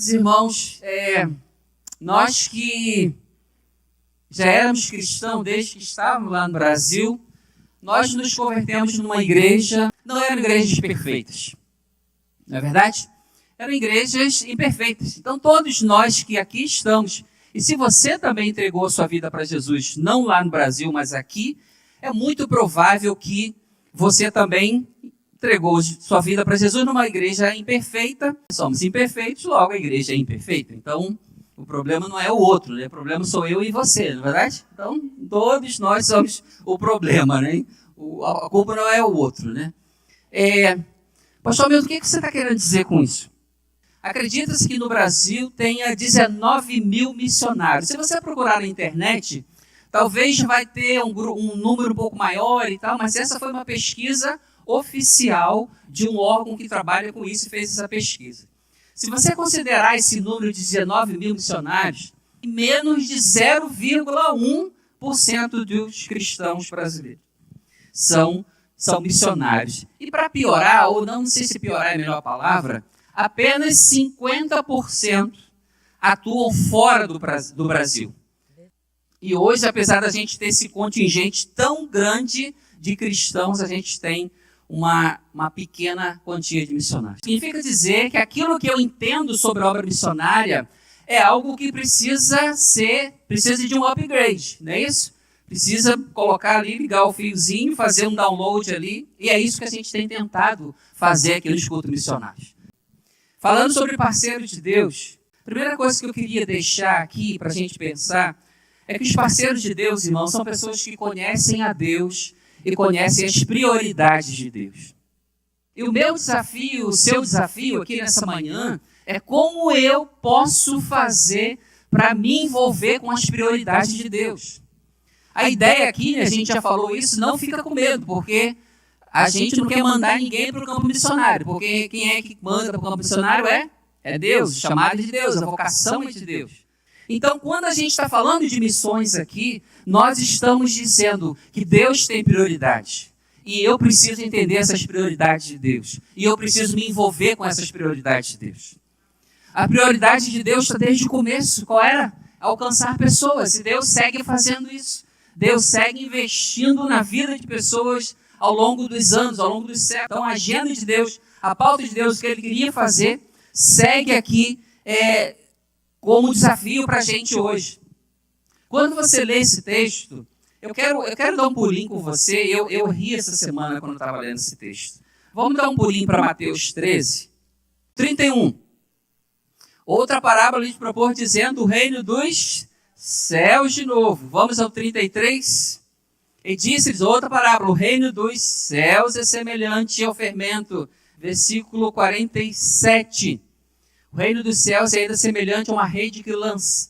Queridos irmãos, nós que já éramos cristãos desde que estávamos lá no Brasil, nós nos convertemos numa igreja, não eram igrejas perfeitas, não é verdade? Eram igrejas imperfeitas. Então todos nós que aqui estamos, e se você também entregou sua vida para Jesus, não lá no Brasil, mas aqui, é muito provável que você também entregou sua vida para Jesus numa igreja imperfeita. Somos imperfeitos, logo a igreja é imperfeita. Então, o problema não é o outro, né? O problema sou eu e você, não é verdade? Então, todos nós somos o problema, né? A culpa não é o outro, né? Pastor Milton, o que você está querendo dizer com isso? Acredita-se que no Brasil tenha 19 mil missionários. Se você procurar na internet, talvez vai ter um número um pouco maior e tal, mas essa foi uma pesquisa oficial de um órgão que trabalha com isso e fez essa pesquisa. Se você considerar esse número de 19 mil missionários, menos de 0,1% dos cristãos brasileiros são missionários. E para piorar, ou não sei se piorar é a melhor palavra, apenas 50% atuam fora do Brasil. E hoje, apesar da gente ter esse contingente tão grande de cristãos, a gente tem uma pequena quantia de missionários. Significa dizer que aquilo que eu entendo sobre a obra missionária é algo que precisa de um upgrade, não é isso? Precisa colocar ali, ligar o fiozinho, fazer um download ali, e é isso que a gente tem tentado fazer aqui nos cultos missionários. Falando sobre parceiros de Deus, a primeira coisa que eu queria deixar aqui para a gente pensar é que os parceiros de Deus, irmãos, são pessoas que conhecem a Deus e conhecem as prioridades de Deus. E o meu desafio, o seu desafio aqui nessa manhã, é como eu posso fazer para me envolver com as prioridades de Deus. A ideia aqui, a gente já falou isso, não fica com medo, porque a gente não quer mandar ninguém para o campo missionário, porque quem é que manda para o campo missionário é Deus, o chamado de Deus, a vocação é de Deus. Então, quando a gente está falando de missões aqui, nós estamos dizendo que Deus tem prioridade. E eu preciso entender essas prioridades de Deus. E eu preciso me envolver com essas prioridades de Deus. A prioridade de Deus está desde o começo. Qual era? Alcançar pessoas. E Deus segue fazendo isso. Deus segue investindo na vida de pessoas ao longo dos anos, ao longo dos séculos. Então, a agenda de Deus, a pauta de Deus que Ele queria fazer, segue aqui como desafio para a gente hoje. Quando você lê esse texto, eu quero dar um pulinho com você. Eu ri essa semana quando eu estava lendo esse texto. Vamos dar um pulinho para Mateus 13, 31. Outra parábola lhe propor dizendo o reino dos céus de novo. Vamos ao 33. E disse-lhes outra parábola, o reino dos céus é semelhante ao fermento. Versículo 47. O reino dos céus é ainda semelhante a uma rede que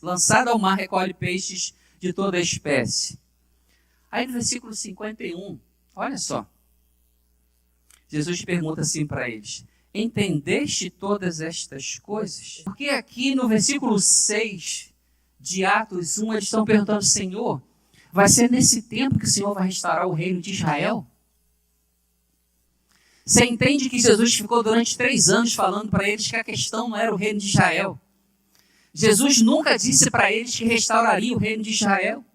lançada ao mar recolhe peixes de toda a espécie. Aí no versículo 51, olha só. Jesus pergunta assim para eles, entendeste todas estas coisas? Porque aqui no versículo 6 de Atos 1, eles estão perguntando, Senhor, vai ser nesse tempo que o Senhor vai restaurar o reino de Israel? Você entende que Jesus ficou durante 3 anos falando para eles que a questão não era o reino de Israel. Jesus nunca disse para eles que restauraria o reino de Israel.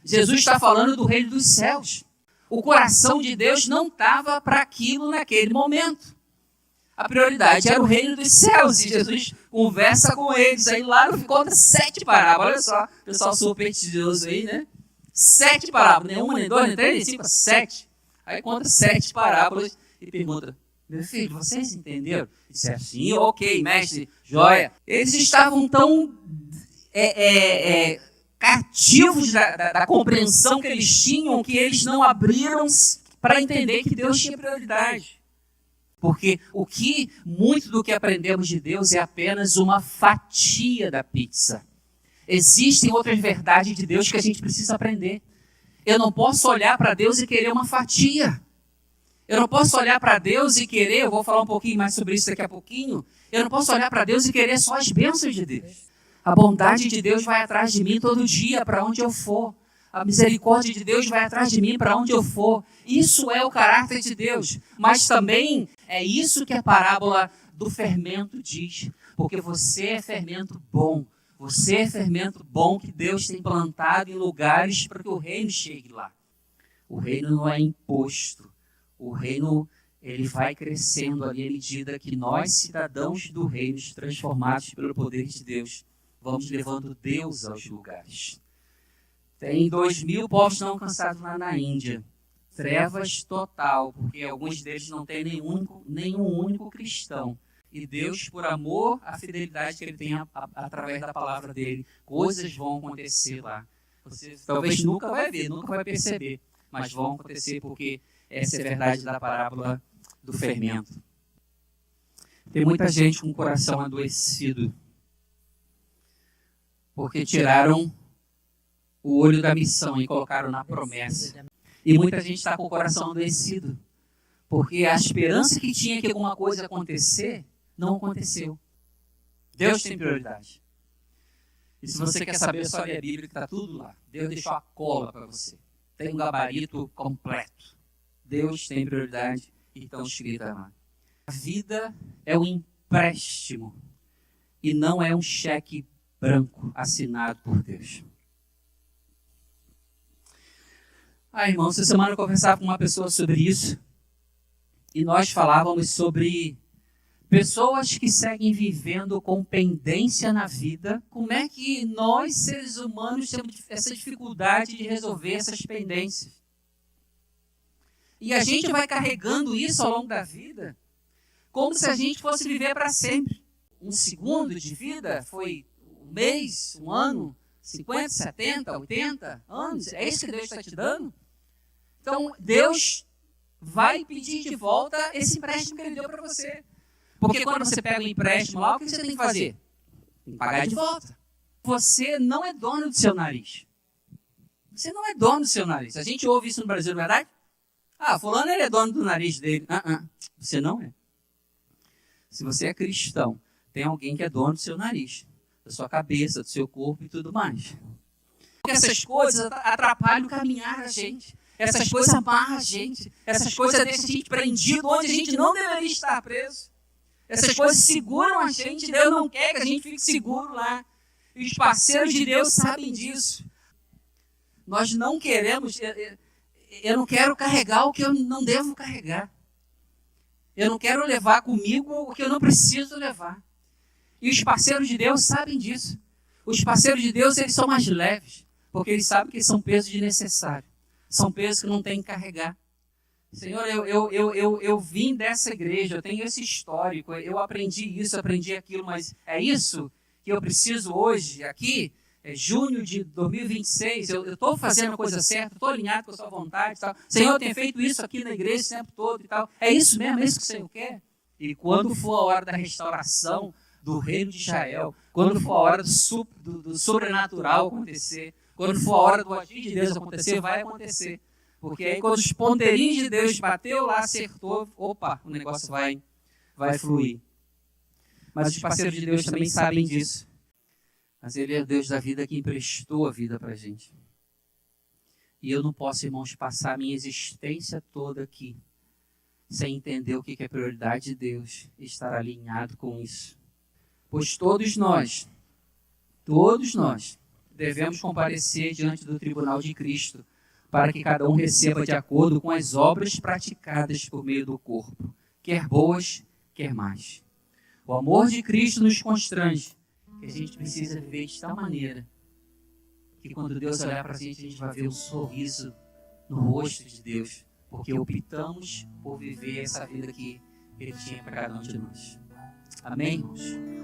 Jesus está falando do reino dos céus. O coração de Deus não estava para aquilo naquele momento. A prioridade era o reino dos céus. E Jesus conversa com eles. Aí lá conta 7 parábolas. Olha só, pessoal supersticioso aí, né? 7 parábolas. Nem uma, nem duas, nem três, nem 5, 7. Aí conta 7 parábolas. E pergunta, meu filho, vocês entenderam? Disse assim, ok, mestre, joia. Eles estavam tão cativos da compreensão que eles tinham, que eles não abriram para entender que Deus tinha prioridade. Porque muito do que aprendemos de Deus é apenas uma fatia da pizza. Existem outras verdades de Deus que a gente precisa aprender. Eu não posso olhar para Deus e querer uma fatia. Eu não posso olhar para Deus e querer, eu vou falar um pouquinho mais sobre isso daqui a pouquinho, eu não posso olhar para Deus e querer só as bênçãos de Deus. A bondade de Deus vai atrás de mim todo dia, para onde eu for. A misericórdia de Deus vai atrás de mim para onde eu for. Isso é o caráter de Deus. Mas também é isso que a parábola do fermento diz. porque você é fermento bom. Você é fermento bom que Deus tem plantado em lugares para que o reino chegue lá. O reino não é imposto. O reino, ele vai crescendo ali à medida que nós, cidadãos do reino, transformados pelo poder de Deus, vamos levando Deus aos lugares. Tem 2.000 povos não alcançados lá na Índia. Trevas total, porque alguns deles não têm nenhum único cristão. E Deus, por amor à fidelidade que Ele tem através da palavra dEle, coisas vão acontecer lá. Você talvez nunca vai ver, nunca vai perceber, mas vão acontecer porque essa é a verdade da parábola do fermento. Tem muita gente com o coração adoecido, porque tiraram o olho da missão e colocaram na promessa. E muita gente está com o coração adoecido, porque a esperança que tinha que alguma coisa acontecer, não aconteceu. Deus tem prioridade. E se você quer saber, só ler a Bíblia, que está tudo lá. Deus deixou a cola para você. Tem um gabarito completo. Deus tem prioridade e estão escritas lá. A vida é um empréstimo e não é um cheque branco assinado por Deus. Irmão, essa semana eu conversava com uma pessoa sobre isso e nós falávamos sobre pessoas que seguem vivendo com pendência na vida. Como é que nós, seres humanos, temos essa dificuldade de resolver essas pendências? E a gente vai carregando isso ao longo da vida como se a gente fosse viver para sempre. Um segundo de vida foi um mês, um ano, 50, 70, 80 anos. É isso que Deus está te dando? Então, Deus vai pedir de volta esse empréstimo que Ele deu para você. Porque quando você pega um empréstimo lá, o que você tem que fazer? Tem que pagar de volta. Você não é dono do seu nariz. Você não é dono do seu nariz. A gente ouve isso no Brasil, não é verdade? Fulano ele é dono do nariz dele. Você não é. Se você é cristão, tem alguém que é dono do seu nariz, da sua cabeça, do seu corpo e tudo mais. Porque essas coisas atrapalham o caminhar da gente. Essas coisas amarram a gente. Essas coisas deixam a gente prendido onde a gente não deveria estar preso. Essas coisas seguram a gente. Deus não quer que a gente fique seguro lá. E os parceiros de Deus sabem disso. Nós não queremos... Eu não quero carregar o que eu não devo carregar. Eu não quero levar comigo o que eu não preciso levar. E os parceiros de Deus sabem disso. Os parceiros de Deus, eles são mais leves, porque eles sabem que eles são pesos desnecessários. São pesos que não tem que carregar. Senhor, eu vim dessa igreja, eu tenho esse histórico, eu aprendi isso, aprendi aquilo, mas é isso que eu preciso hoje, aqui, junho de 2026, eu estou fazendo a coisa certa, estou alinhado com a sua vontade e tal. Senhor, eu tenho feito isso aqui na igreja o tempo todo e tal. É isso mesmo, é isso que o Senhor quer? E quando for a hora da restauração do reino de Israel, quando for a hora do sobrenatural acontecer, quando for a hora do agir de Deus acontecer, vai acontecer. Porque aí quando os ponteirinhos de Deus bateu lá, acertou, opa, o negócio vai fluir. Mas os parceiros de Deus também sabem disso. Mas Ele é o Deus da vida que emprestou a vida para a gente. E eu não posso, irmãos, passar a minha existência toda aqui sem entender o que é prioridade de Deus e estar alinhado com isso. Pois todos nós devemos comparecer diante do tribunal de Cristo para que cada um receba de acordo com as obras praticadas por meio do corpo, quer boas, quer más. O amor de Cristo nos constrange, que a gente precisa viver de tal maneira que quando Deus olhar para a gente vai ver um sorriso no rosto de Deus, porque optamos por viver essa vida que Ele tinha para cada um de nós. Amém, irmãos?